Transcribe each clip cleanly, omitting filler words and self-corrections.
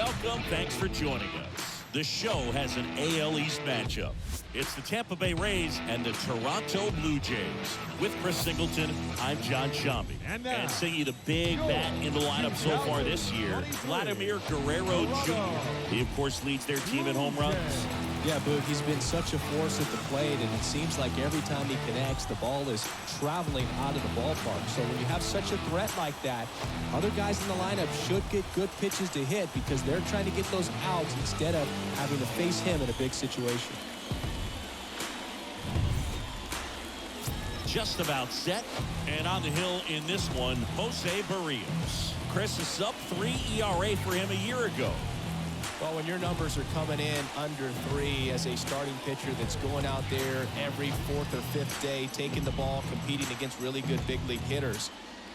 Welcome. Thanks for joining us. The show has an AL East matchup. It's the Tampa Bay Rays and the Toronto Blue Jays. With Chris Singleton, I'm John Shambi. And singing the big bat in the lineup so far this year, Vladimir Guerrero Jr. He, of course, leads their team in home runs. Yeah, Boog, he's been such a force at the plate, and it seems like every time he connects, the ball is traveling out of the ballpark. So when you have such a threat like that, other guys in the lineup should get good pitches to hit because they're trying to get those outs instead of having to face him in a big situation. Just about set, and on the hill in this one, Jose Barrios. Chris, a sub-3 ERA for him a year ago. Well, when your numbers are coming in under 3 as a starting pitcher that's going out there every 4th or 5th day, taking the ball, competing against really good big league hitters,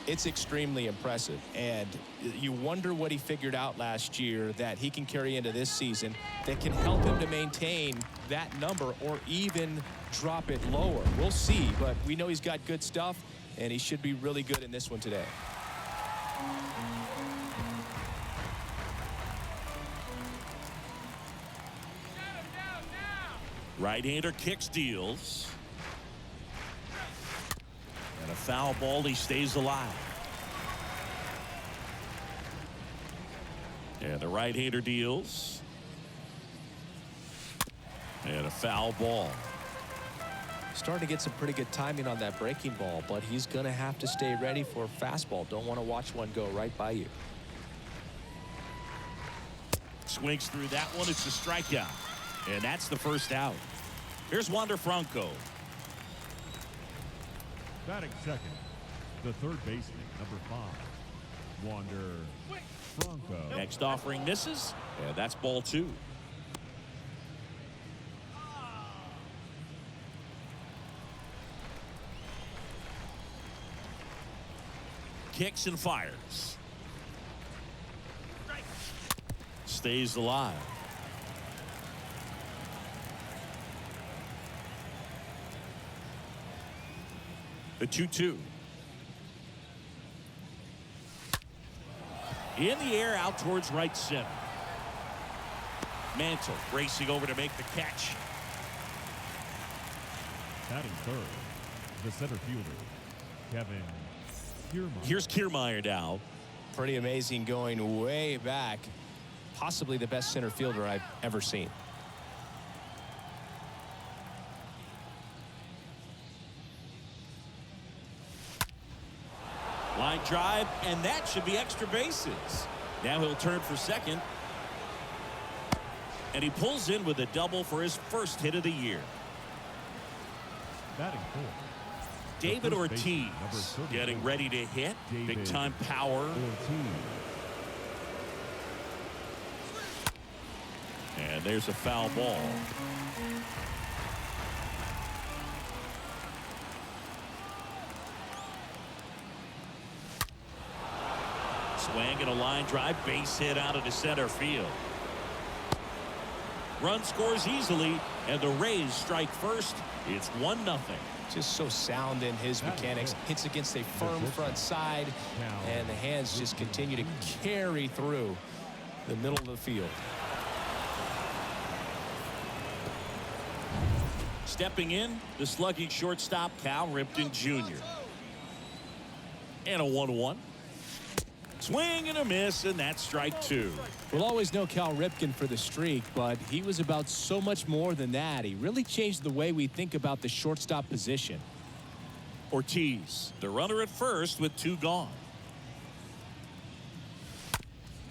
it's extremely impressive. And you wonder what he figured out last year that he can carry into this season that can help him to maintain that number or even drop it lower. We'll see, but we know he's got good stuff, and he should be really good in this one today. Right-hander kicks, deals. And a foul ball, he stays alive. And the right-hander deals. And a foul ball. Starting to get some pretty good timing on that breaking ball, but he's going to have to stay ready for a fastball. Don't want to watch one go right by you. Swings through that one. It's a strikeout. And that's the first out. Here's Wander Franco. Batting second, the third baseman, number 5, Wander Franco. Next offering misses, and that's ball 2. Kicks and fires. Stays alive. The 2-2. In the air, out towards right center. Mantle racing over to make the catch. Batting third, the center fielder, Kevin Kiermaier. Here's Kiermaier now. Pretty amazing, going way back. Possibly the best center fielder I've ever seen. Line drive, and that should be extra bases. Now he'll turn for second. And he pulls in with a double for his first hit of the year. Batting fourth, David Ortiz getting ready to hit. Big time power. And there's a foul ball. Swing and a line drive, base hit out into center field. Run scores easily, and the Rays strike first. It's 1-0. Just so sound in his mechanics. Hits against a firm front side, and the hands just continue to carry through the middle of the field. Stepping in, the slugging shortstop, Cal Ripken Jr. And a 1-1. Swing and a miss, and that's strike 2. We'll always know Cal Ripken for the streak, but he was about so much more than that. He really changed the way we think about the shortstop position. Ortiz, the runner at first with 2 gone.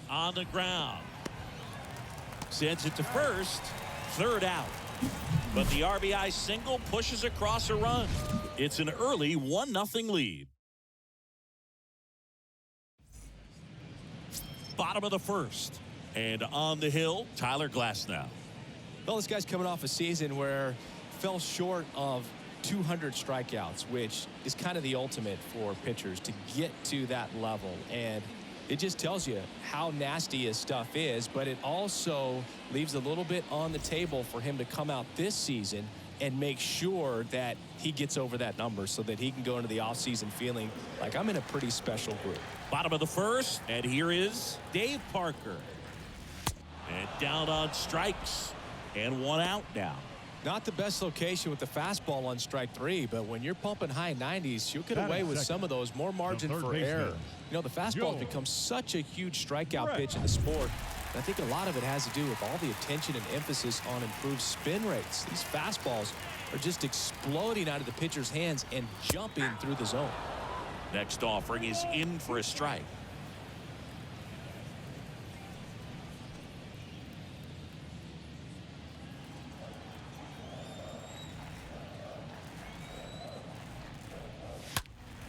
On the ground. Sends it to first. Third out. But the RBI single pushes across a run. It's an early 1-0 lead. Bottom of the first. And on the hill, Tyler Glasnow. Well, this guy's coming off a season where fell short of 200 strikeouts, which is kind of the ultimate for pitchers to get to that level. And it just tells you how nasty his stuff is, but it also leaves a little bit on the table for him to come out this season and make sure that he gets over that number so that he can go into the offseason feeling like I'm in a pretty special group. Bottom of the first, and here is Dave Parker. And down on strikes. And one out now. Not the best location with the fastball on strike 3, but when you're pumping high 90s, you'll get away with some of those. More margin for error. You know, the fastball has become such a huge strikeout pitch in the sport. And I think a lot of it has to do with all the attention and emphasis on improved spin rates. These fastballs are just exploding out of the pitcher's hands and jumping through the zone. Next offering is in for a strike.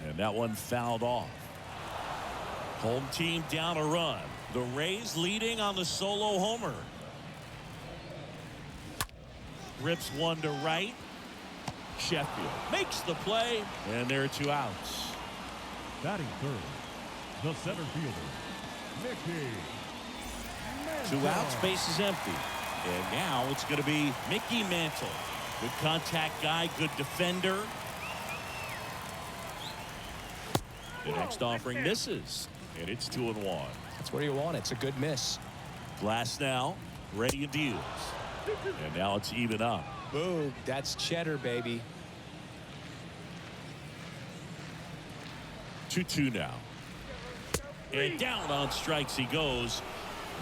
And that one fouled off. Home team down a run. The Rays leading on the solo homer. Rips one to right. Sheffield makes the play, and there are 2 outs. Batting third, the center fielder, Mickey. 2 outs, base is empty. And now it's going to be Mickey Mantle. Good contact guy, good defender. The next offering misses, and it's 2-1. That's where you want it. It's a good miss. Glasnow ready and deals. And now it's even up. Boom, that's cheddar, baby. 2-2 now. And down on strikes he goes.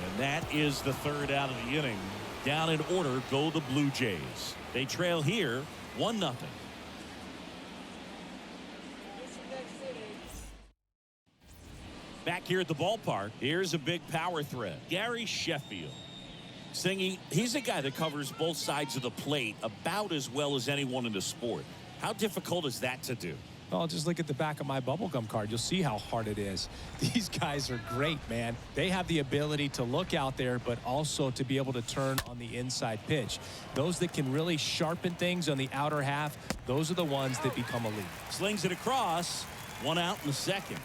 And that is the 3rd out of the inning. Down in order go the Blue Jays. They trail here 1-0. Back here at the ballpark, here's a big power threat. Gary Sheffield. Singy, he's a guy that covers both sides of the plate about as well as anyone in the sport. How difficult is that to do? Well, just look at the back of my bubblegum card. You'll see how hard it is. These guys are great, man. They have the ability to look out there, but also to be able to turn on the inside pitch. Those that can really sharpen things on the outer half, those are the ones that become elite. Slings it across. 1 out in the 2nd.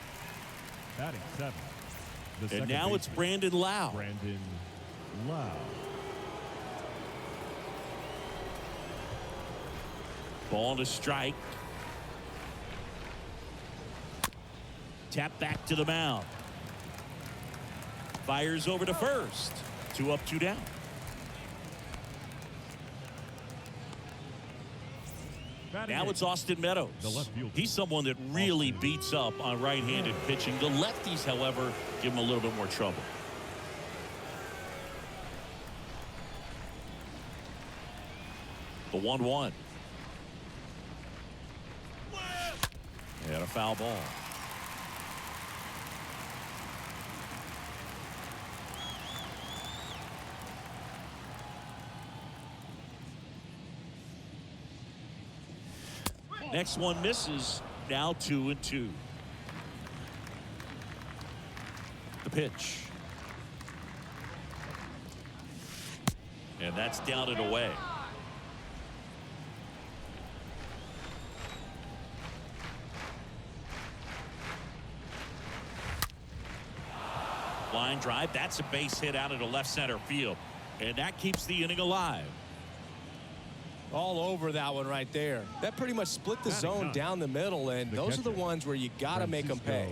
Batting 7. And now it's Brandon Lau. Brandon Lau. Ball to strike. Tap back to the mound. Fires over to first. 2 up, 2 down. Now it's Austin Meadows. He's someone that really beats up on right-handed pitching. The lefties, however, give him a little bit more trouble. The 1-1. And a foul ball. Next one misses. Now 2-2. The pitch. And that's down and away. Line drive. That's a base hit out into left center field. And that keeps the inning alive. All over that one right there. That pretty much split the zone down the middle, and those are the ones where you got to make them pay.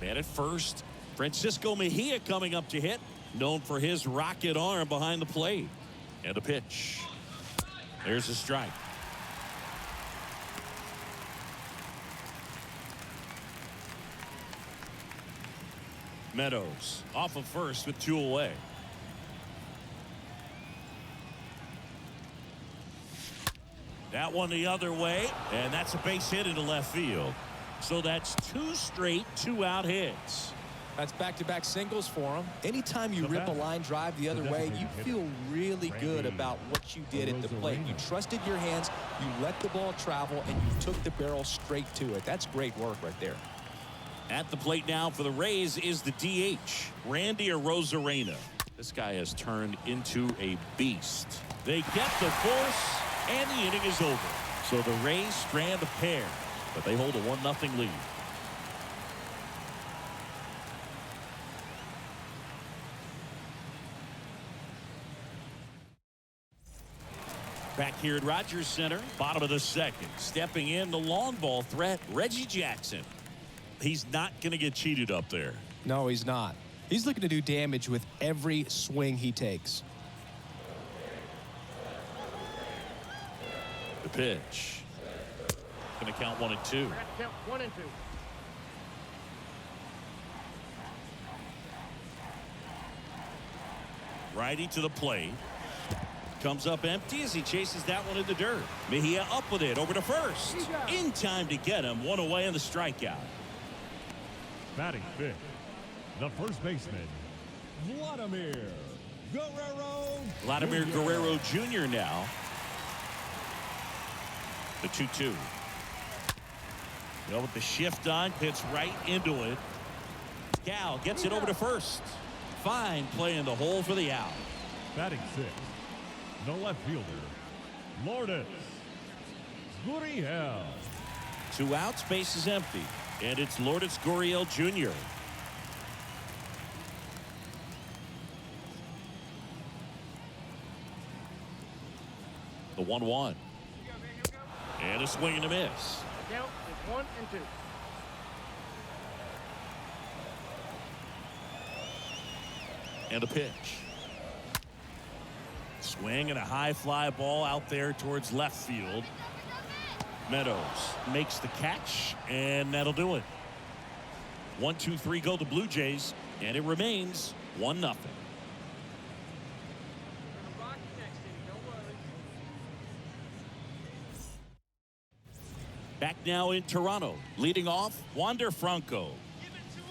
Man at first, Francisco Mejia coming up to hit, known for his rocket arm behind the plate. And a pitch. There's a strike. Meadows off of first with 2 away. That one the other way, and that's a base hit into left field. So that's 2 straight 2-out hits. That's back-to-back singles for him. Anytime you rip a line drive the other way, you feel really good about what you did at the plate. You trusted your hands, you let the ball travel, and you took the barrel straight to it. That's great work right there. At the plate now for the Rays is the DH, Randy Arozarena. This guy has turned into a beast. They get the force, and the inning is over. So the Rays strand a pair, but they hold a 1-0 lead. Back here at Rogers Center, bottom of the second. Stepping in, the long ball threat, Reggie Jackson. He's not going to get cheated up there. No, he's not. He's looking to do damage with every swing he takes. The pitch. Going to count 1 and 2. Count 1 and 2. Righty to the plate. Comes up empty as he chases that one in the dirt. Mejia up with it over to first. In time to get him. 1 away on the strikeout. Batting fifth, the first baseman, Vladimir Guerrero. Vladimir Guerrero Jr. now. The 2-2. Well, with the shift on, hits right into it. Cal gets it over to first. Fine play in the hole for the out. Batting sixth, the left fielder, Lourdes Gurriel. 2 outs, base is empty. And it's Lourdes Gurriel Jr. The 1-1. And a swing and a miss. Count is 1 and 2. And a pitch. Swing and a high fly ball out there towards left field. Meadows makes the catch, and that'll do it. 1, 2, 3 go the Blue Jays, and it remains 1-0. Back now in Toronto, leading off Wander Franco.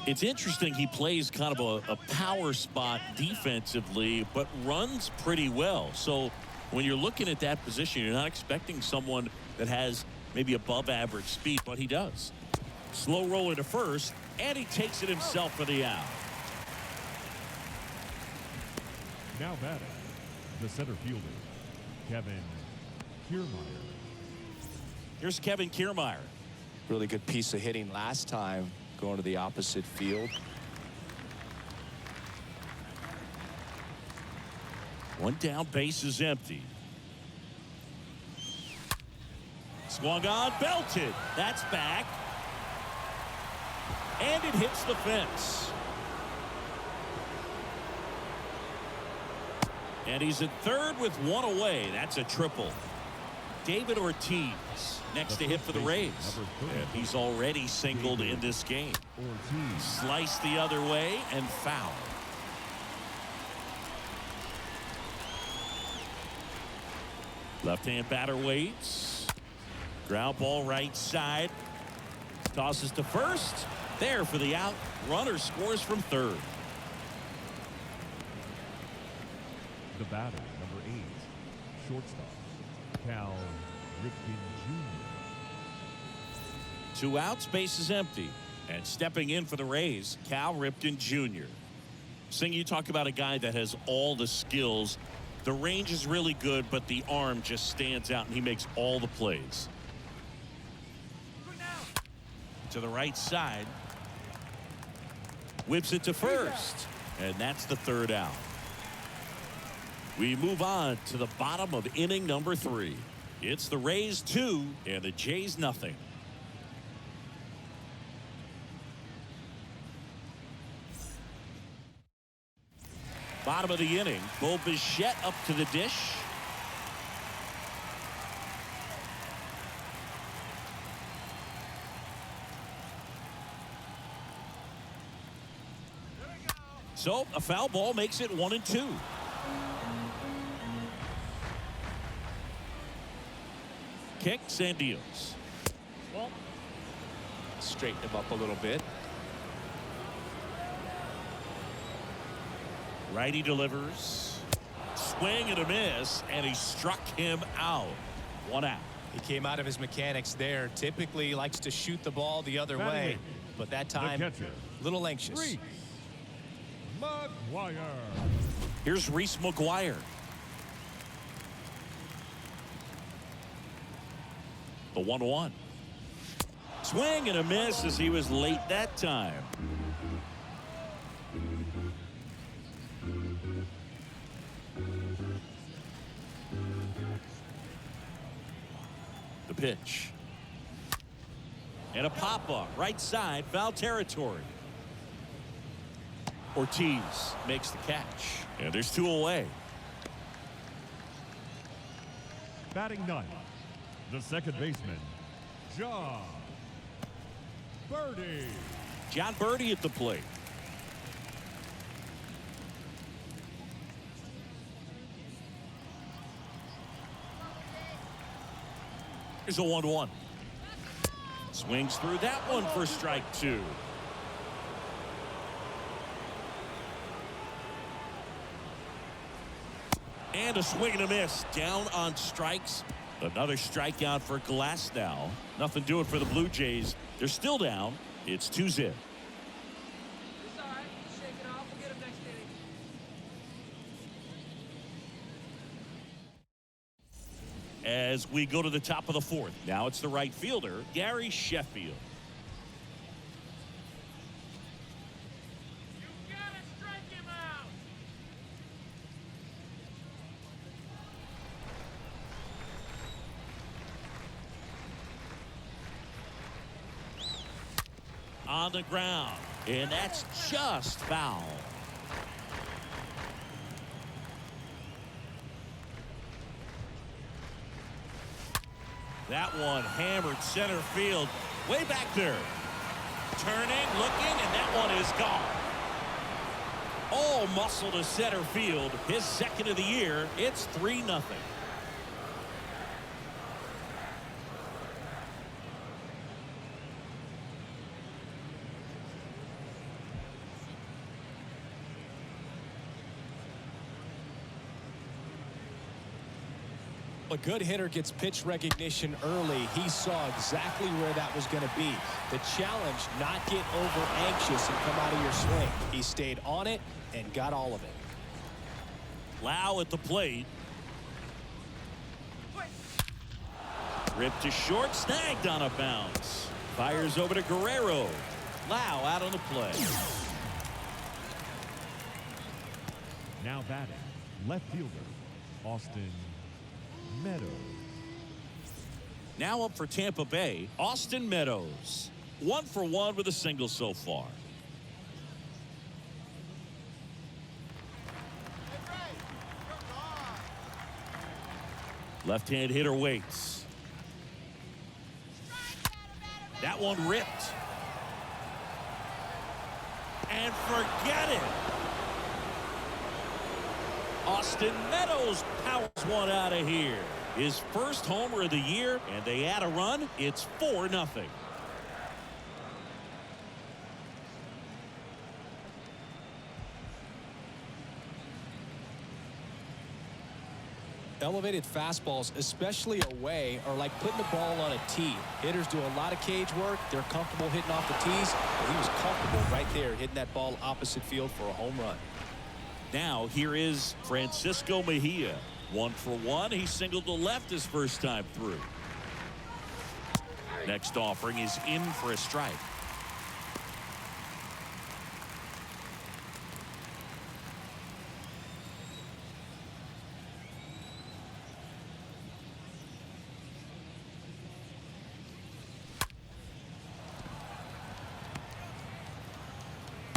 It's interesting, he plays kind of a power spot defensively, but runs pretty well. So when you're looking at that position, you're not expecting someone that has maybe above average speed, but he does. Slow roller to first, and he takes it himself for the out. Now batting, the center fielder, Kevin Kiermaier. Here's Kevin Kiermaier. Really good piece of hitting last time, going to the opposite field. 1 down, base is empty. Swung on, belted. That's back. And it hits the fence. And he's at third with 1 away. That's a triple. David Ortiz next to hit for the Rays. And he's already singled in this game. Ortiz. Sliced the other way and foul. Left-hand batter waits. Ground ball right side. Tosses to first. There for the out. Runner scores from third. The batter, number 8, shortstop, Cal Ripken Jr. 2 outs, base is empty. And stepping in for the Rays, Cal Ripken Jr. Sing, you talk about a guy that has all the skills. The range is really good, but the arm just stands out, and he makes all the plays. To the right side. Whips it to first. And that's the third out. We move on to the bottom of inning number 3. It's the Rays 2 and the Jays nothing. Bottom of the inning, Bo Bichette up to the dish. So a foul ball makes it 1-2. Kicks and deals. Ball. Straighten him up a little bit. Righty delivers. Swing and a miss, and he struck him out. 1 out. He came out of his mechanics there. Typically likes to shoot the ball the other way, but that time a little anxious. Reese McGuire. Here's Reese McGuire. The 1-1. Swing and a miss as he was late that time. The pitch. And a pop-up. Right side. Foul territory. Ortiz makes the catch. And there's 2 away. Batting ninth, the second baseman, John Birdie. John Birdie at the plate. Here's a 1-1. Swings through that one for strike 2. And a swing and a miss. Down on strikes. Another strikeout for Glasnow. Nothing doing for the Blue Jays. They're still down. It's 2-0. It's all right. Shake it off. We'll get him next inning. As we go to the top of the 4th. Now it's the right fielder, Gary Sheffield. You gotta strike him out. On the ground. And that's just foul. That one hammered center field. Way back there. Turning, looking, and that one is gone. All muscle to center field. His second of the year. It's 3-0. A good hitter gets pitch recognition early. He saw exactly where that was going to be. The challenge, not get over anxious and come out of your swing. He stayed on it and got all of it. Lau at the plate. Ripped to short, snagged on a bounce. Fires over to Guerrero. Lau out on the play. Now batting, left fielder, Austin Meadows. Now up for Tampa Bay, Austin Meadows. 1 for 1 with a single so far. Left-hand hitter waits. That one ripped. And forget it. Austin Meadows powers one out of here. His first homer of the year, and they add a run. It's 4-0. Elevated fastballs, especially away, are like putting the ball on a tee. Hitters do a lot of cage work. They're comfortable hitting off the tees. But he was comfortable right there hitting that ball opposite field for a home run. Now here is Francisco Mejia. 1 for 1. He singled to left his first time through. Next offering is in for a strike.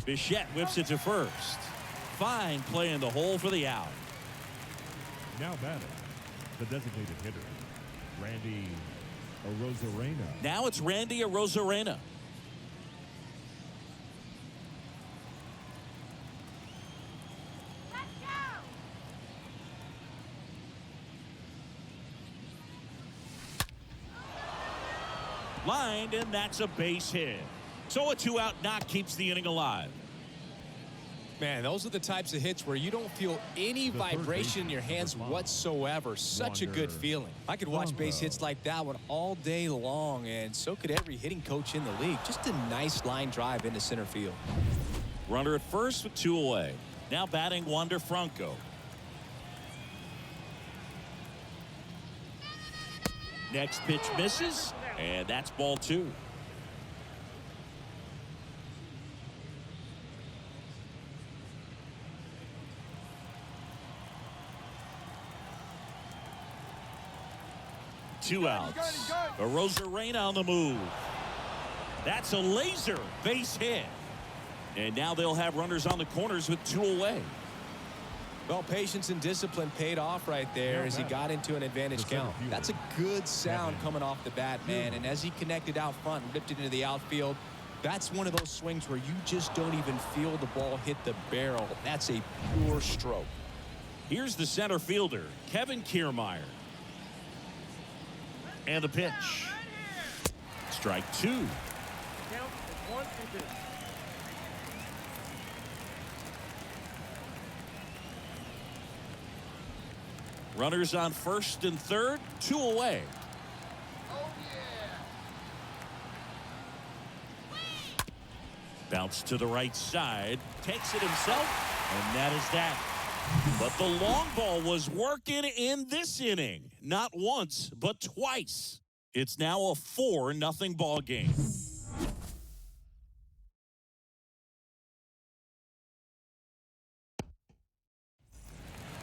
Bichette whips it to first. Fine play in the hole for the out. Now batting, the designated hitter, Randy Arozarena. Now it's Randy Arozarena. Let's go. Lined, and that's a base hit. So a 2-out knock keeps the inning alive. Man, those are the types of hits where you don't feel any vibration in your hands whatsoever. Such a good feeling. I could watch base hits like that one all day long, and so could every hitting coach in the league. Just a nice line drive into center field. Runner at first with 2 away. Now batting Wander Franco. Next pitch misses, and that's ball 2. 2 outs. A Rosarena on the move. That's a laser base hit. And now they'll have runners on the corners with 2 away. Well, patience and discipline paid off right there as he got into an advantage count. That's a good sound coming off the bat, man. And as he connected out front and ripped it into the outfield, that's one of those swings where you just don't even feel the ball hit the barrel. That's a pure stroke. Here's the center fielder, Kevin Kiermaier. And the pitch. Strike 2. Count is 1 and 2. Runners on first and third, 2 away. Bounce to the right side, takes it himself, and that is that. But the long ball was working in this inning. Not once, but twice. It's now a 4-0 ball game.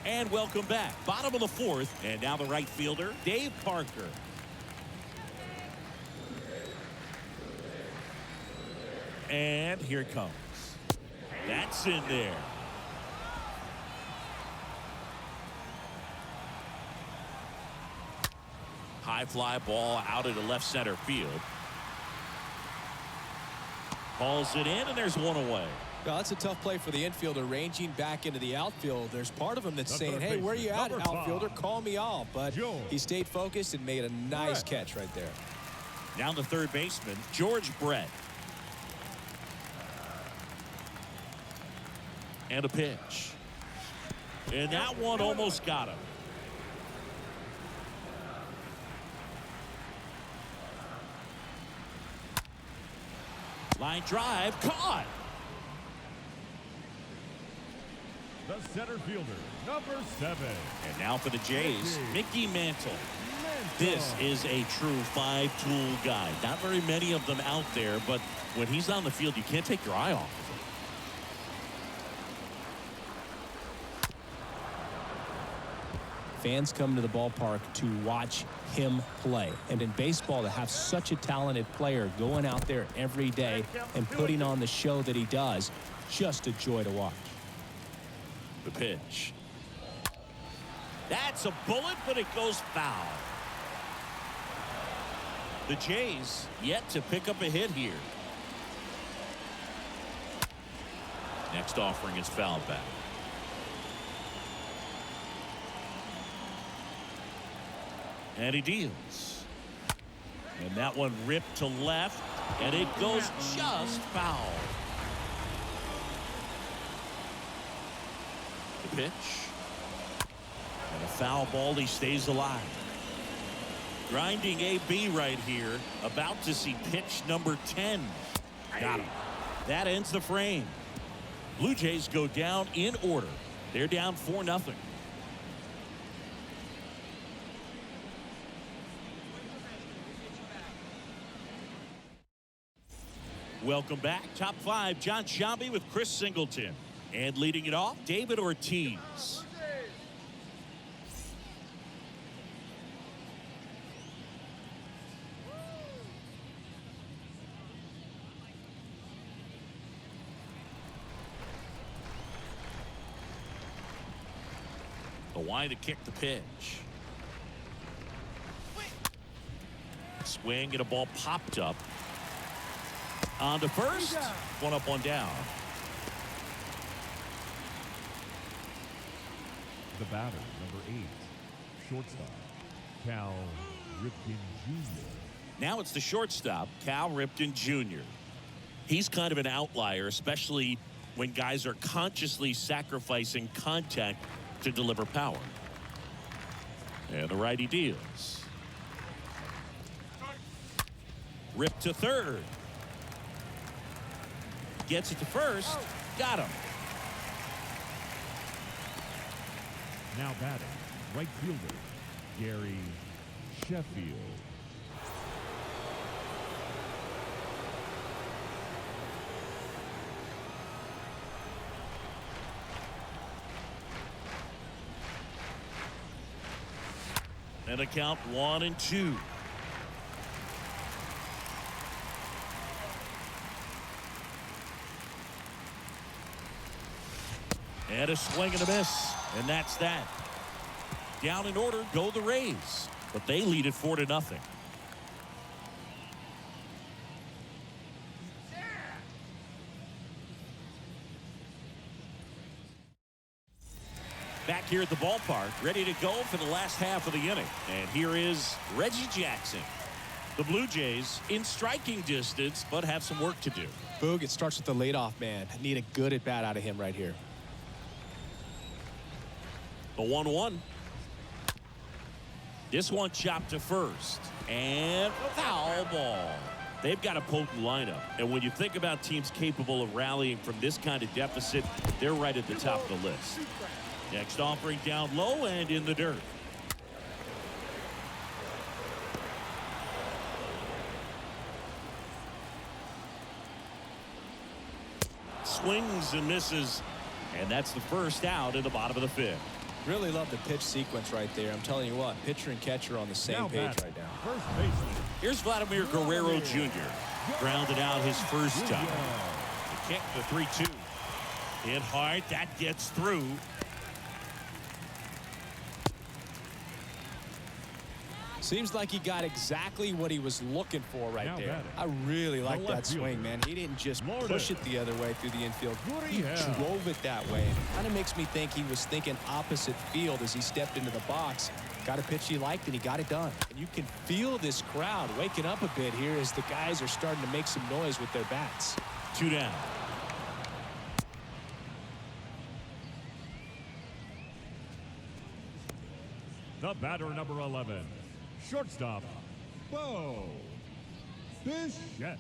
And welcome back. Bottom of the 4th, and now the right fielder, Dave Parker. And here it comes. That's in there. High fly ball out into left center field. Hauls it in, and there's 1 away. Well, that's a tough play for the infielder, ranging back into the outfield. There's part of him that's saying, hey, where you at, outfielder? Call me off. But he stayed focused and made a nice catch right there. Down the third baseman, George Brett. And a pitch. And that one almost got him. Line drive, caught. The center fielder, number 7. And now for the Jays, Mickey Mantle. This is a true 5-tool guy. Not very many of them out there, but when he's on the field, you can't take your eye off of him. Fans come to the ballpark to watch him play. And in baseball, to have such a talented player going out there every day and putting on the show that he does, just a joy to watch. The pitch. That's a bullet, but it goes foul. The Jays yet to pick up a hit here. Next offering is fouled back. And he deals. And that one ripped to left, and it goes just foul. The pitch. And a foul ball, he stays alive. Grinding AB right here, about to see pitch number 10. Got him. That ends the frame. Blue Jays go down in order. They're down 4-0. Welcome back. Top 5, John Shambi with Chris Singleton. And leading it off, David Ortiz. Why to kick the pitch. Swing and a ball popped up. On to first. 1 up, 1 down. The batter, number 8, shortstop, Cal Ripken Jr. Now it's the shortstop, Cal Ripken Jr. He's kind of an outlier, especially when guys are consciously sacrificing contact to deliver power. And the righty deals. Rip to third. Gets it to first. Got him. Now batting, right fielder, Gary Sheffield. And a count 1-2. And a swing and a miss. And that's that. Down in order go the Rays. But they lead it 4-0. Back here at the ballpark, ready to go for the last half of the inning. And here is Reggie Jackson. The Blue Jays in striking distance, but have some work to do. Boog, it starts with the leadoff man. Need a good at bat out of him right here. The 1-1. This one chopped to first. And foul ball. They've got a potent lineup. And when you think about teams capable of rallying from this kind of deficit, they're right at the top of the list. Next offering down low and in the dirt. Swings and misses. And that's the first out in the bottom of the fifth. Really love the pitch sequence right there. I'm telling you what, pitcher and catcher on the same page right now. First baseman. Here's Vladimir Guerrero Jr. Grounded out his first time. The kick, the 3-2. Hit hard. That gets through. Seems like he got exactly what he was looking for right there. I really like that swing, man. He didn't just push it the other way through the infield. He drove it that way. Kind of makes me think he was thinking opposite field as he stepped into the box. Got a pitch he liked, and he got it done. And you can feel this crowd waking up a bit here as the guys are starting to make some noise with their bats. 2 down. The batter, number 11. Shortstop, Bo Bichette.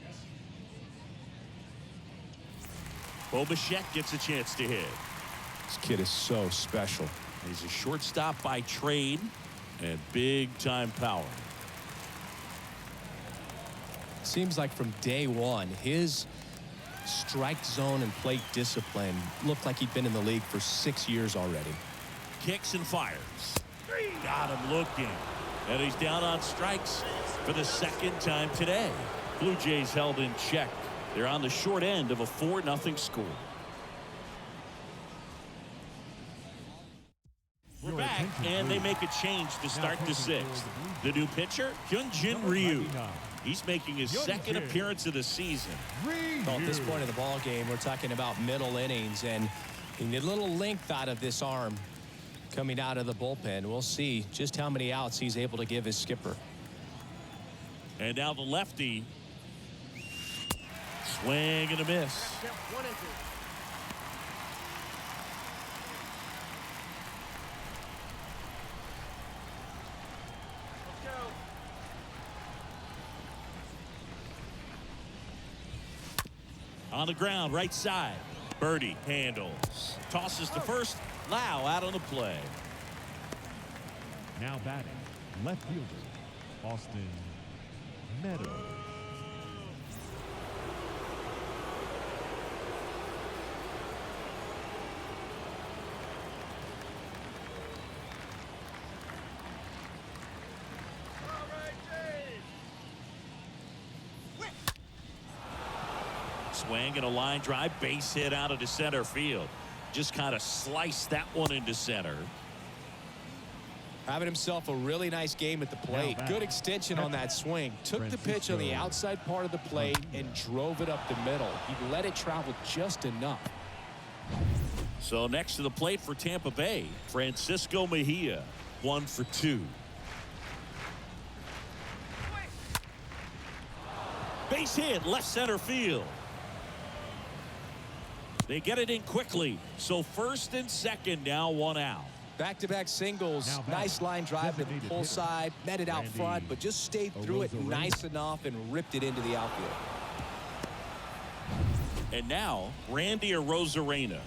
Bo Bichette gets a chance to hit. This kid is so special. He's a shortstop by trade and big-time power. Seems like from day one, his strike zone and plate discipline looked like he'd been in the league for 6 years already. Kicks and fires. Got him looking. And he's down on strikes for the second time today. Blue Jays held in check. They're on the short end of a 4-0 score. We're back, and they make a change to start the sixth. The new pitcher, Hyunjin Ryu. He's making his second appearance of the season. Well, at this point in the ball game, we're talking about middle innings, and you need a little length out of this arm coming out of the bullpen. We'll see just how many outs he's able to give his skipper. And now the lefty. Swing and a miss. Count 1-2. Let's go. On the ground, right side. Birdie handles. Tosses to first. Lau out on the play. Now batting, left fielder, Austin Meadows. Swing and a line drive, base hit out of the center field. Just kind of sliced that one into center. Having himself a really nice game at the plate. Good extension on that swing. Took the pitch on the outside part of the plate and drove it up the middle. He let it travel just enough. So next to the plate for Tampa Bay, Francisco Mejia, 1 for 2. Base hit, left center field. They get it in quickly. So first and second, now 1 out. Back-to-back singles. Nice line drive to the pull side. Met it out front, but just stayed through it nice enough and ripped it into the outfield. And now, Randy Arozarena.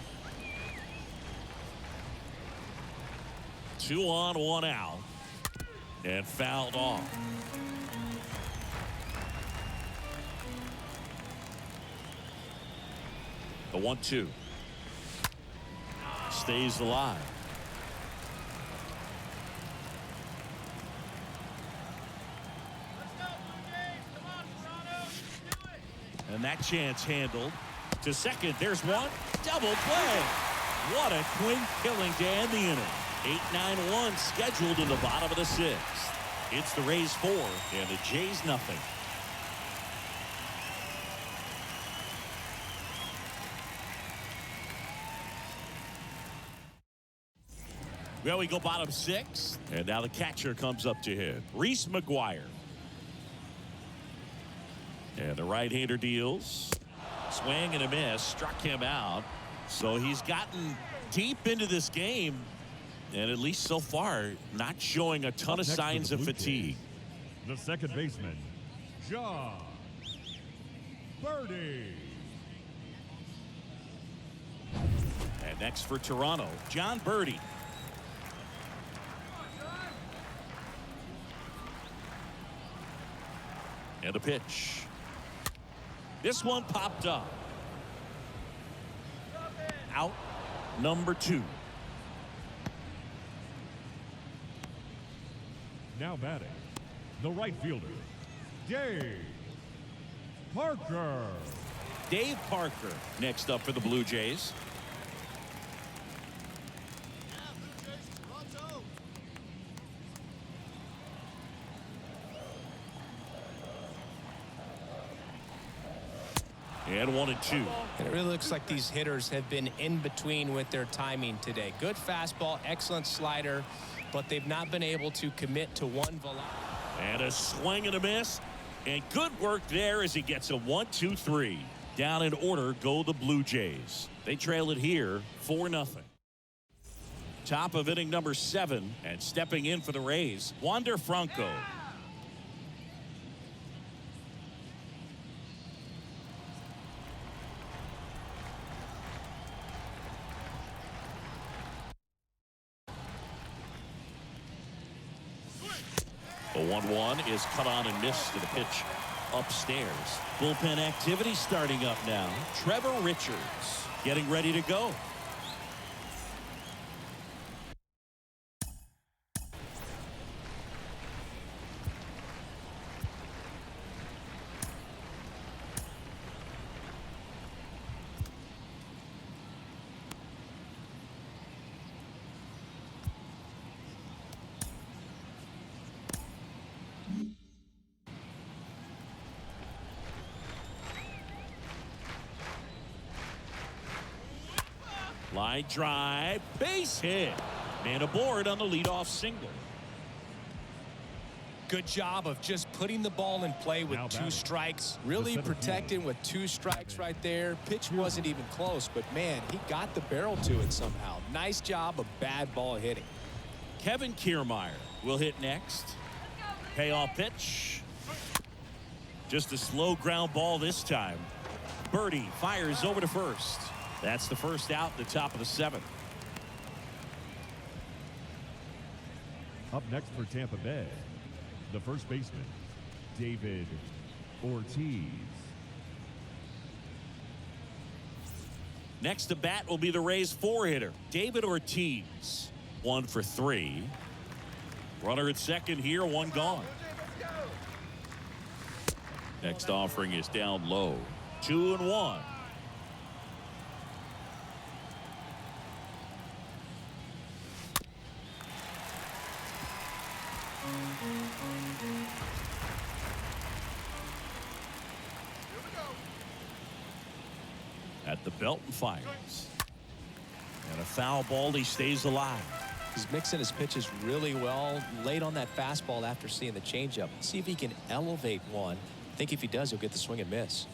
2 on, 1 out. And fouled off. The 1-2. Stays alive. And that chance handled. To second, there's one. Double play. What a quick killing to end the inning. 8-9-1 scheduled in the bottom of the 6th. It's the Rays 4 and the Jays nothing. Well, we go bottom 6, and now the catcher comes up to hit. Reese McGuire. And the right-hander deals. Swing and a miss. Struck him out. So he's gotten deep into this game. And at least so far, not showing a ton of signs of fatigue. The second baseman, John Birdie. And next for Toronto, John Birdie. And a pitch. This one popped up. Out number 2. Now batting, the right fielder, Dave Parker. Dave Parker next up for the Blue Jays. And 1-2. And it really looks like these hitters have been in between with their timing today. Good fastball, excellent slider, but they've not been able to commit to one velocity. And a swing and a miss. And good work there as he gets a 1-2-3. Down in order go the Blue Jays. They trail it here 4-0. Top of inning number 7, and stepping in for the Rays, Wander Franco. The 1-1 is cut on and missed to the pitch upstairs. Bullpen activity starting up now. Trevor Richards getting ready to go. Line drive, base hit. Man aboard on the leadoff single. Good job of just putting the ball in play with 2 strikes. Really protecting with 2 strikes right there. Pitch wasn't even close, but man, he got the barrel to it somehow. Nice job of bad ball hitting. Kevin Kiermaier will hit next. Payoff pitch. Just a slow ground ball this time. Birdie fires over to first. That's the first out, the top of the 7th. Up next for Tampa Bay, the first baseman, David Ortiz. Next to bat will be the Rays 4-hitter, David Ortiz. 1 for 3. Runner at second here, 1 gone. Next offering is down low. 2-1. At the belt and fires. And a foul ball, he stays alive. He's mixing his pitches really well. Late on that fastball after seeing the changeup. See if he can elevate one. I think if he does, he'll get the swing and miss.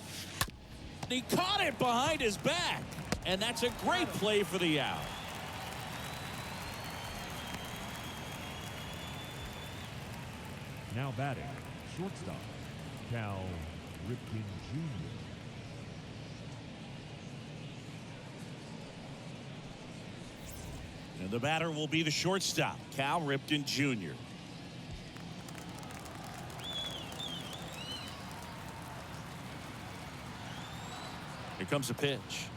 He caught it behind his back. And that's a great play for the out. Now batting, shortstop, Cal Ripken Jr. And the batter will be the shortstop, Cal Ripken Jr. Here comes a pitch.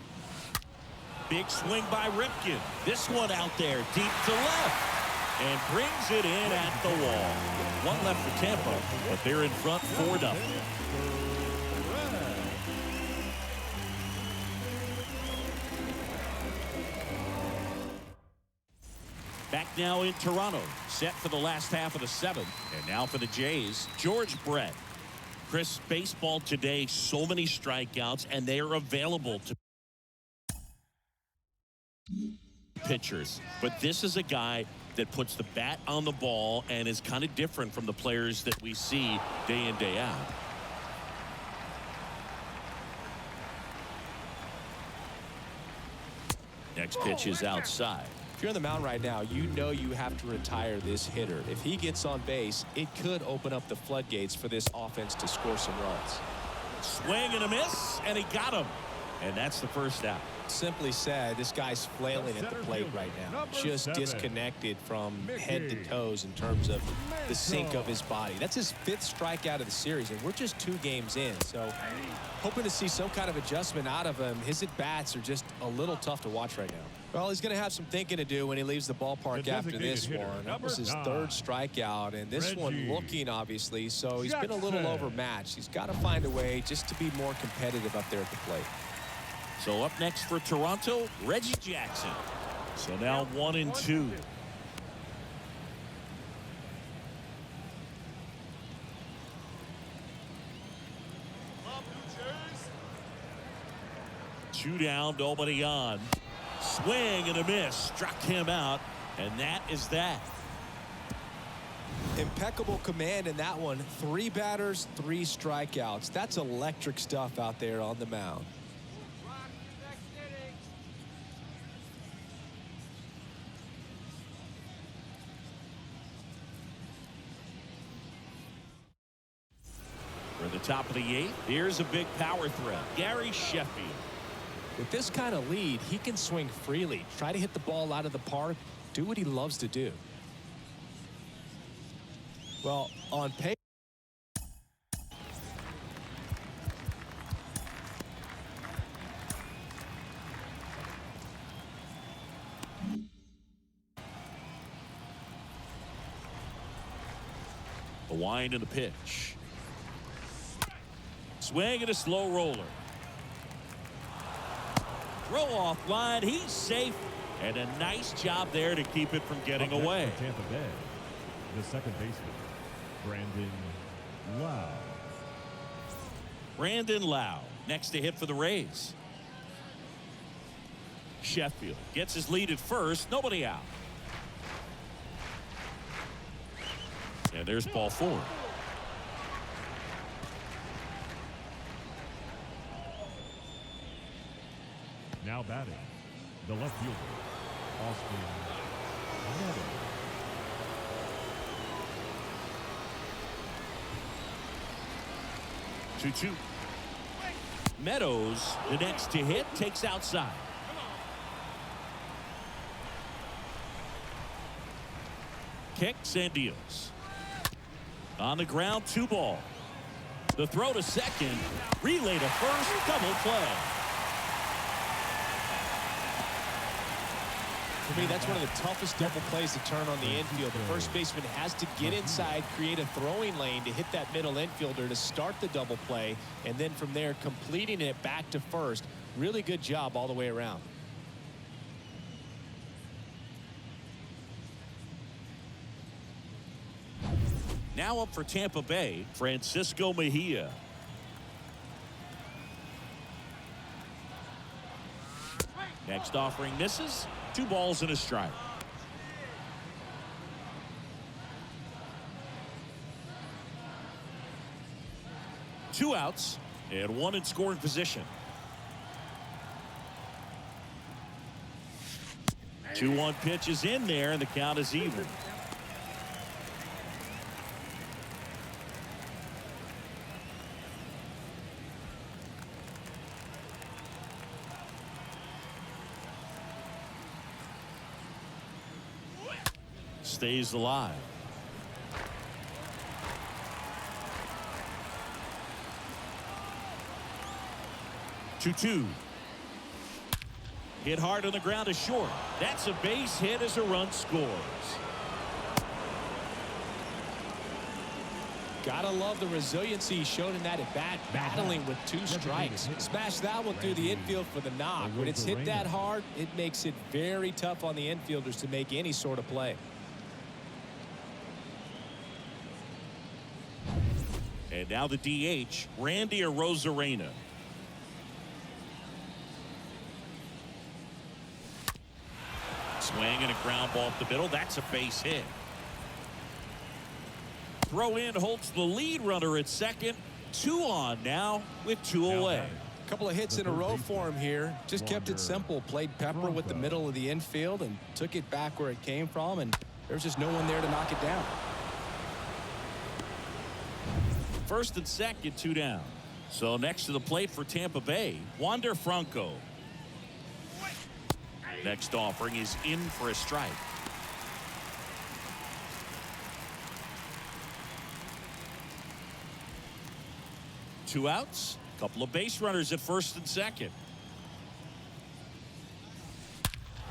Big swing by Ripken. This one out there deep to left. And brings it in at the wall. 1 left for Tampa, but they're in front 4-0. Back now in Toronto, set for the last half of the 7th. And now for the Jays, George Brett. Chris, baseball today, so many strikeouts, and they are available to pitchers. But this is a guy that puts the bat on the ball and is kind of different from the players that we see day in, day out. Next pitch is outside. If you're on the mound right now, you know you have to retire this hitter. If he gets on base, it could open up the floodgates for this offense to score some runs. Swing and a miss, and he got him. And that's the first out. Simply said, this guy's flailing at the plate right now. Just disconnected from head to toes in terms of the sink of his body. That's his 5th strikeout of the series, and we're just 2 games in. So hoping to see some kind of adjustment out of him. His at-bats are just a little tough to watch right now. Well, he's going to have some thinking to do when he leaves the ballpark after this one. That was his 3rd strikeout, and this one looking, obviously, so he's been a little overmatched. He's got to find a way just to be more competitive up there at the plate. So up next for Toronto, Reggie Jackson. So now 1-2. Two down, nobody on. Swing and a miss, struck him out, and that is that. Impeccable command in that one. 3 batters, 3 strikeouts. That's electric stuff out there on the mound. For the top of the 8th, here's a big power threat, Gary Sheffield. With this kind of lead, he can swing freely, try to hit the ball out of the park, do what he loves to do. Well, on paper, The wind and the pitch. Swing and a slow roller. Throw off line. He's safe. And a nice job there to keep it from getting away. Tampa Bay, the second baseman, Brandon Lowe. Brandon Lowe next to hit for the Rays. Sheffield gets his lead at first. Nobody out. And there's ball 4. Now batting, the left fielder, Austin Meadows. 2-2. Meadows, the next to hit, takes outside. Kicks and deals. On the ground, 2 ball. The throw to second, relay to first, double play. For me, that's one of the toughest double plays to turn on the infield. The first baseman has to get inside, create a throwing lane to hit that middle infielder to start the double play, and then from there completing it back to first. Really good job all the way around. Now up for Tampa Bay, Francisco Mejia. Next offering misses. 2 balls and a strike. Two outs and 1 in scoring position. 2-1 pitch is in there and the count is even. Stays alive. Two. Hit hard on the ground is short. That's a base hit as a run scores. Gotta love the resiliency shown in that at bat, battling with 2 strikes. Smash that one through the infield for the knock. When it's hit that hard, it makes it very tough on the infielders to make any sort of play. And now the DH, Randy Arozarena. Swing and a ground ball up the middle. That's a base hit. Throw in holds the lead runner at second. 2 on now with 2 away. A couple of hits in a row for him here. Just kept it simple. Played pepper with the middle of the infield and took it back where it came from. And there's just no one there to knock it down. First and second, 2 down. So next to the plate for Tampa Bay, Wander Franco. Next offering is in for a strike. Two outs, couple of base runners at first and second.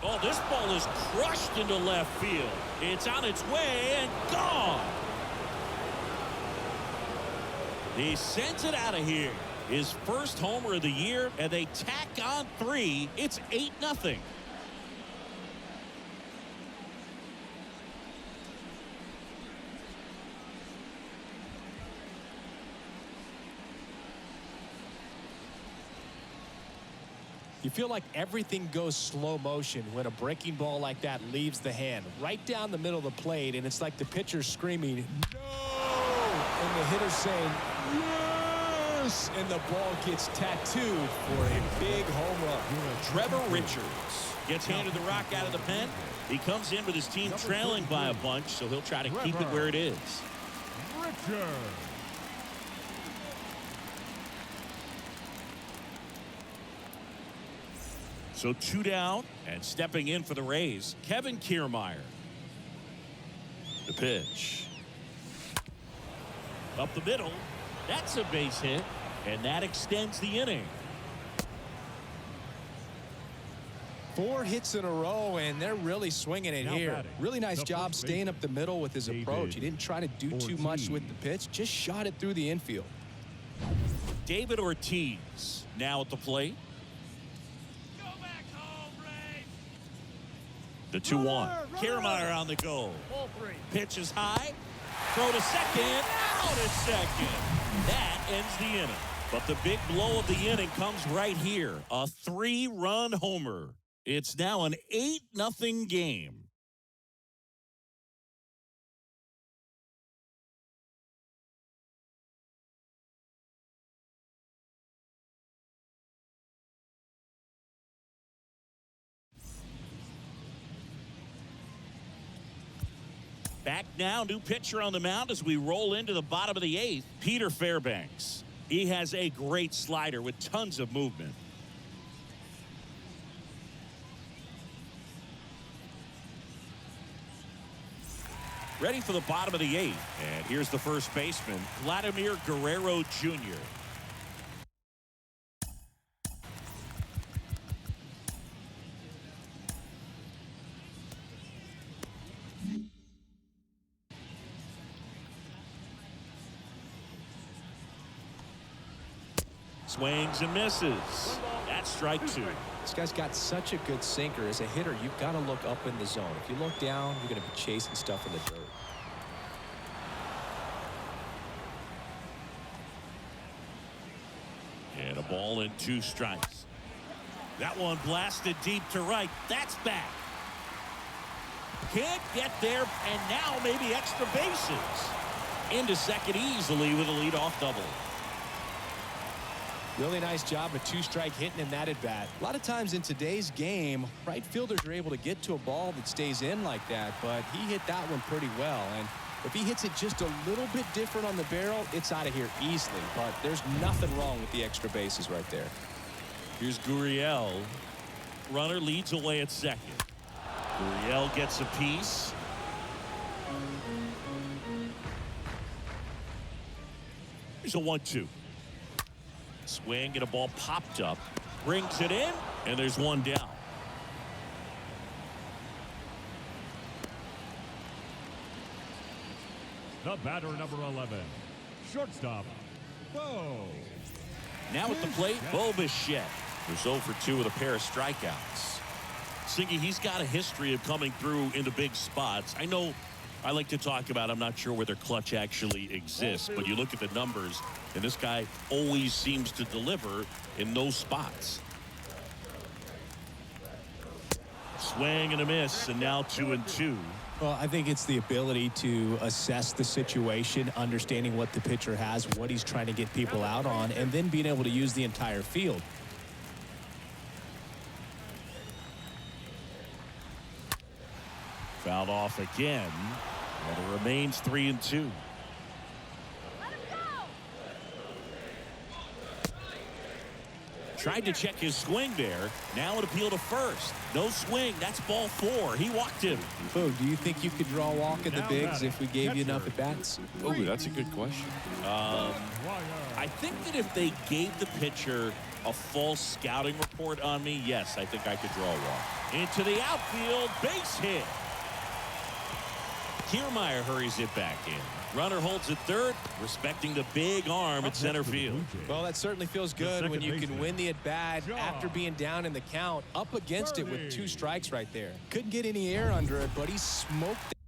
Oh, this ball is crushed into left field. It's on its way and gone. He sends it out of here. His first homer of the year, and they tack on 3. It's 8-0. You feel like everything goes slow motion when a breaking ball like that leaves the hand right down the middle of the plate, and it's like the pitcher screaming, "No!" and the hitter saying, "Yes!" and the ball gets tattooed for a big home run. Trevor Richards gets handed the rock out of the pen. He comes in with his team trailing by a bunch, so he'll try to keep it where it is. Richards. So 2 down, and stepping in for the Rays, Kevin Kiermaier. The pitch. Up the middle. That's a base hit, and that extends the inning. 4 hits in a row, and they're really swinging it here. batting, Really nice the job first staying up the middle with his approach. He didn't try to do too much with the pitch, just shot it through the infield. David Ortiz now at the plate. The 2-1. Kiermaier on the go. Ball 3. Pitch is high. Throw to second. Out at second. That ends the inning. But the big blow of the inning comes right here. A 3-run homer. It's now an 8-0 game. Back now, new pitcher on the mound as we roll into the bottom of the 8th, Peter Fairbanks. He has a great slider with tons of movement. Ready for the bottom of the 8th. And here's the first baseman, Vladimir Guerrero Jr. Swings and misses. That's strike 2. This guy's got such a good sinker. As a hitter, you've got to look up in the zone. If you look down, you're going to be chasing stuff in the dirt. And a ball and 2 strikes. That one blasted deep to right. That's back. Can't get there, and now maybe extra bases. Into second easily with a leadoff double. Really nice job, a 2-strike hitting in that at bat. A lot of times in today's game, right fielders are able to get to a ball that stays in like that, but he hit that one pretty well. And if he hits it just a little bit different on the barrel, it's out of here easily. But there's nothing wrong with the extra bases right there. Here's Gurriel. Runner leads away at second. Gurriel gets a piece. Here's a 1-2. Swing and a ball popped up. Brings it in, and there's 1 down. The batter, number 11. shortstop, Bo. Now at the plate, Bo Bichette. There's 0 for 2 with a pair of strikeouts. Siggy, he's got a history of coming through into big spots. I know I like to talk about, I'm not sure whether clutch actually exists, but you look at the numbers, and this guy always seems to deliver in those spots. Swing and a miss, and now 2-2. Well, I think it's the ability to assess the situation, understanding what the pitcher has, what he's trying to get people out on, and then being able to use the entire field. Fouled off again, and it remains 3-2. Tried to check his swing there. Now an appeal to first. No swing. That's ball 4. He walked him. Bo, do you think you could draw a walk in the bigs if we gave you enough at bats? Oh, that's a good question. I think that if they gave the pitcher a false scouting report on me, yes, I think I could draw a walk. Into the outfield, base hit. Kiermaier hurries it back in. Runner holds at third, respecting the big arm at center field. Well, that certainly feels good when you can win the at-bat after being down in the count, up against it with 2 strikes right there. Couldn't get any air under it, but he smoked it.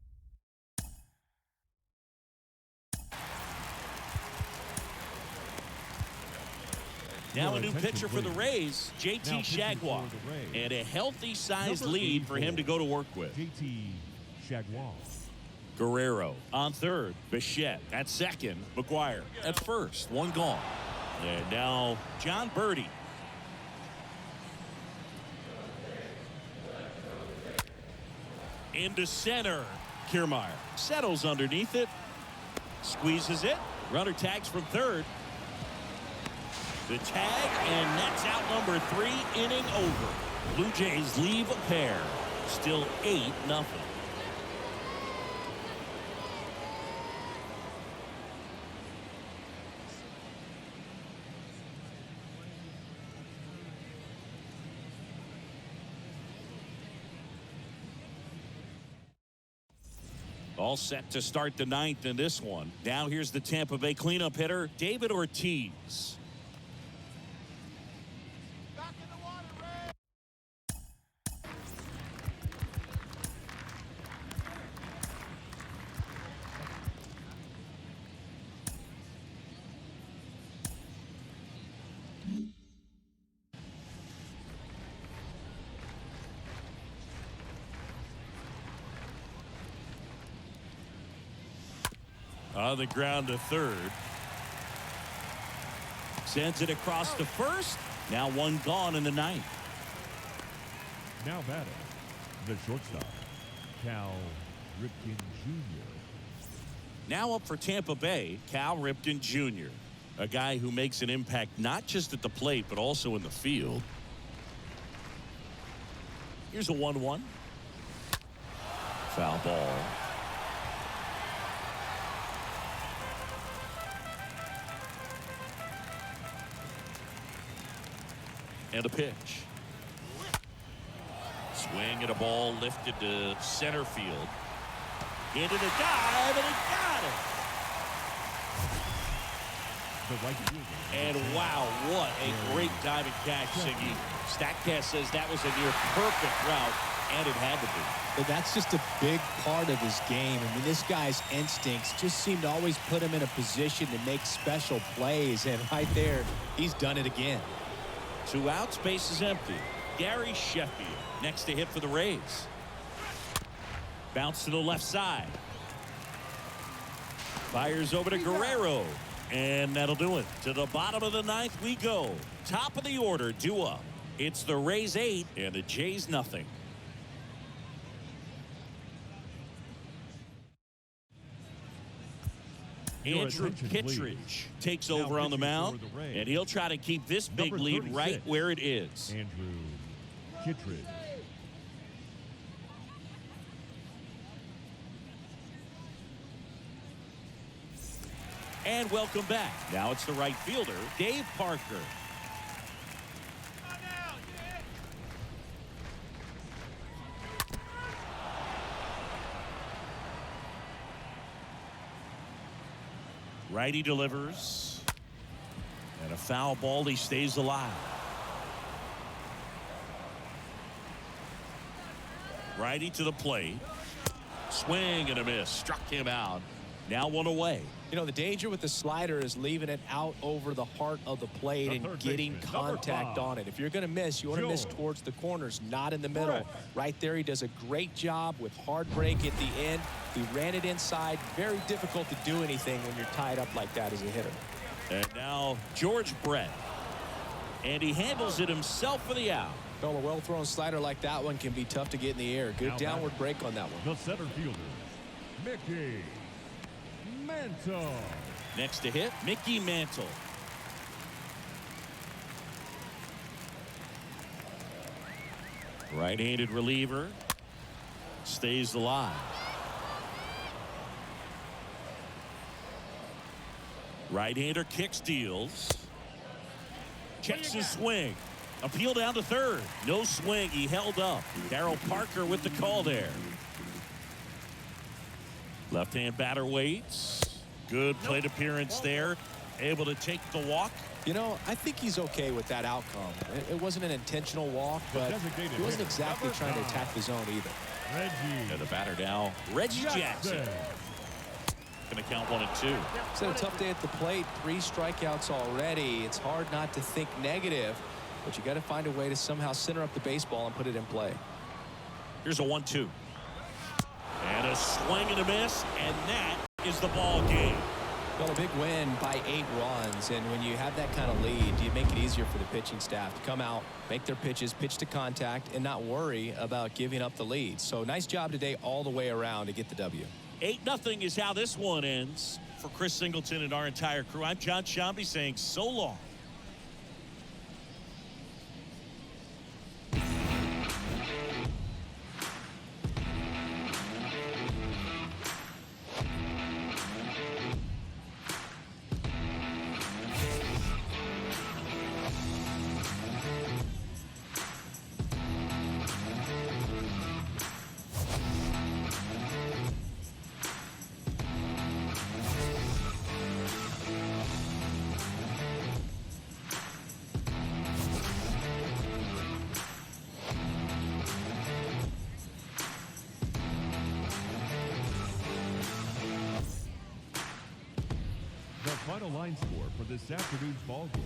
Now a new pitcher for the Rays, JT Jaguar, and a healthy-sized lead for him to go to work with. JT Jaguar. Guerrero on third, Bichette at second, McGuire at first, 1 gone. And now John Birdie. Into center, Kiermaier settles underneath it, squeezes it, runner tags from third. The tag, and that's out number 3, inning over. Blue Jays leave a pair, still 8-0. All set to start the 9th in this one. Now here's the Tampa Bay cleanup hitter, David Ortiz. Back in the water, Ray. On the ground to third. Sends it across to first. Now 1 gone in the 9th. Now batting, the shortstop, Cal Ripken Jr. Now up for Tampa Bay, Cal Ripken Jr., a guy who makes an impact not just at the plate but also in the field. Here's a 1-1. Foul ball. And a pitch. Swing at a ball lifted to center field. Into the dive, and he got it. The right fielder. And wow, what a great diving catch, Siggy. StatCast says that was a near perfect route, and it had to be. But that's just a big part of his game. I mean, this guy's instincts just seem to always put him in a position to make special plays, and right there, he's done it again. 2 outs, base is empty. Gary Sheffield next to hit for the Rays. Bounce to the left side. Fires over to Guerrero. And that'll do it. To the bottom of the 9th we go. Top of the order, due up. It's the Rays 8 and the Jays nothing. Andrew Kittredge takes over on the mound, and he'll try to keep this big lead right where it is. Andrew Kittredge. And welcome back. Now it's the right fielder, Dave Parker. Righty delivers. And a foul ball. He stays alive. Righty to the plate. Swing and a miss. Struck him out. Now one away. You know, the danger with the slider is leaving it out over the heart of the plate and getting contact on it. If you're going to miss, you want to miss towards the corners, not in the middle. Right there, he does a great job with hard break at the end. He ran it inside. Very difficult to do anything when you're tied up like that as a hitter. And now George Brett. And he handles it himself for the out. Well, a well-thrown slider like that one can be tough to get in the air. Good downward break on that one. The center fielder, Mickey Mantle. Next to hit, Mickey Mantle. Right-handed reliever. Stays alive. Right-hander kick steals. Checks his swing. Appeal down to third. No swing. He held up. Darryl Parker with the call there. Left-hand batter waits. Good plate appearance there. Able to take the walk. You know, I think he's okay with that outcome. It wasn't an intentional walk, but he wasn't exactly trying to attack the zone either. And the batter now, Reggie Jackson. Going to count 1 and 2. It's had a tough day at the plate. 3 strikeouts already. It's hard not to think negative, but you got to find a way to somehow center up the baseball and put it in play. Here's a 1-2. And a swing and a miss, and that is the ball game. Well, a big win by 8 runs, and when you have that kind of lead, you make it easier for the pitching staff to come out, make their pitches, pitch to contact, and not worry about giving up the lead. So nice job today all the way around to get the W. 8-0 is how this one ends. For Chris Singleton and our entire crew, I'm John Shambi saying so long. Final line score for this afternoon's ball game.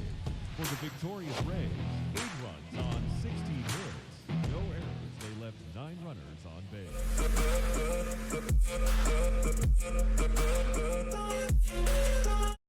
For the victorious Rays, 8 runs on 16 hits. No errors. They left 9 runners on base.